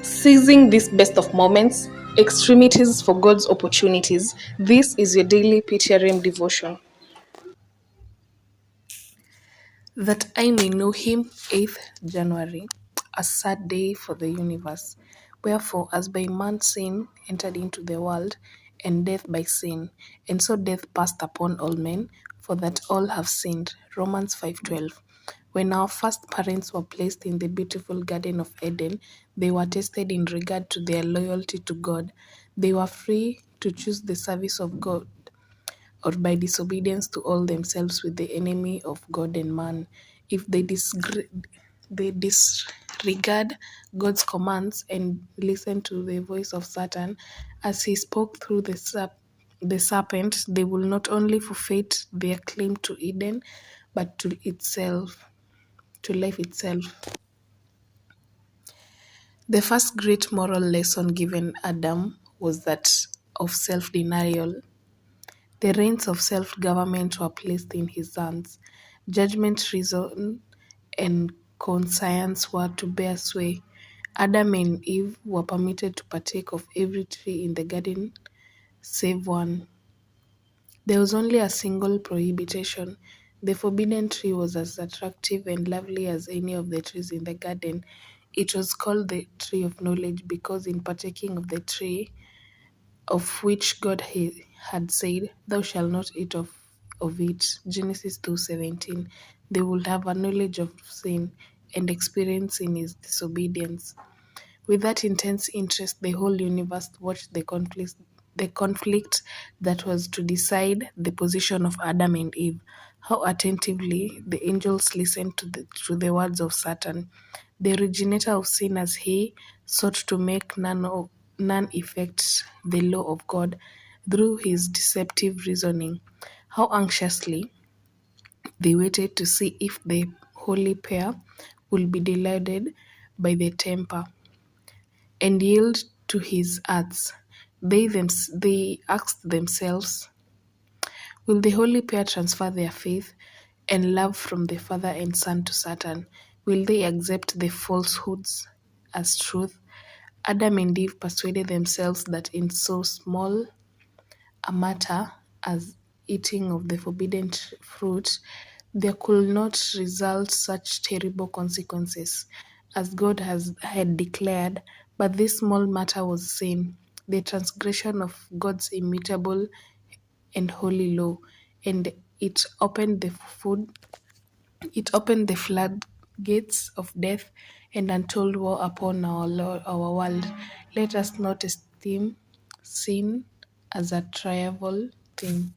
Seizing this best of moments, extremities for God's opportunities. This is your daily PTRM devotion. That I may know him, 8th January, a sad day for the universe. Wherefore, as by man sin entered into the world, and death by sin, and so death passed upon all men, for that all have sinned. Romans 5:12. When our first parents were placed in the beautiful Garden of Eden, they were tested in regard to their loyalty to God. They were free to choose the service of God or by disobedience to all themselves with the enemy of God and man. If they disregard God's commands and listen to the voice of Satan as he spoke through the serpent, they will not only forfeit their claim to Eden, but to life itself. The first great moral lesson given Adam was that of self-denial. The reins of self-government were placed in his hands. Judgment, reason, and conscience were to bear sway. Adam and Eve were permitted to partake of every tree in the garden save one. There was only a single prohibition. The forbidden tree was as attractive and lovely as any of the trees in the garden. It was called the tree of knowledge because in partaking of the tree of which God had said, "Thou shalt not eat of it," Genesis 2:17, they would have a knowledge of sin and experience in his disobedience. With that intense interest, the whole universe watched the conflict that was to decide the position of Adam and Eve. How attentively the angels listened to the words of Satan, the originator of sin, as he sought to make none effect the law of God through his deceptive reasoning. How anxiously they waited to see if the holy pair would be deluded by the temper and yield to his arts. They asked themselves, will the holy pair transfer their faith and love from the Father and Son to Satan? Will they accept the falsehoods as truth? Adam and Eve persuaded themselves that in so small a matter as eating of the forbidden fruit, there could not result such terrible consequences as God had declared. But this small matter was sin, the transgression of God's immutable and holy law, and it opened the floodgates of death and untold war upon our world. Let us not esteem sin as a trivial thing.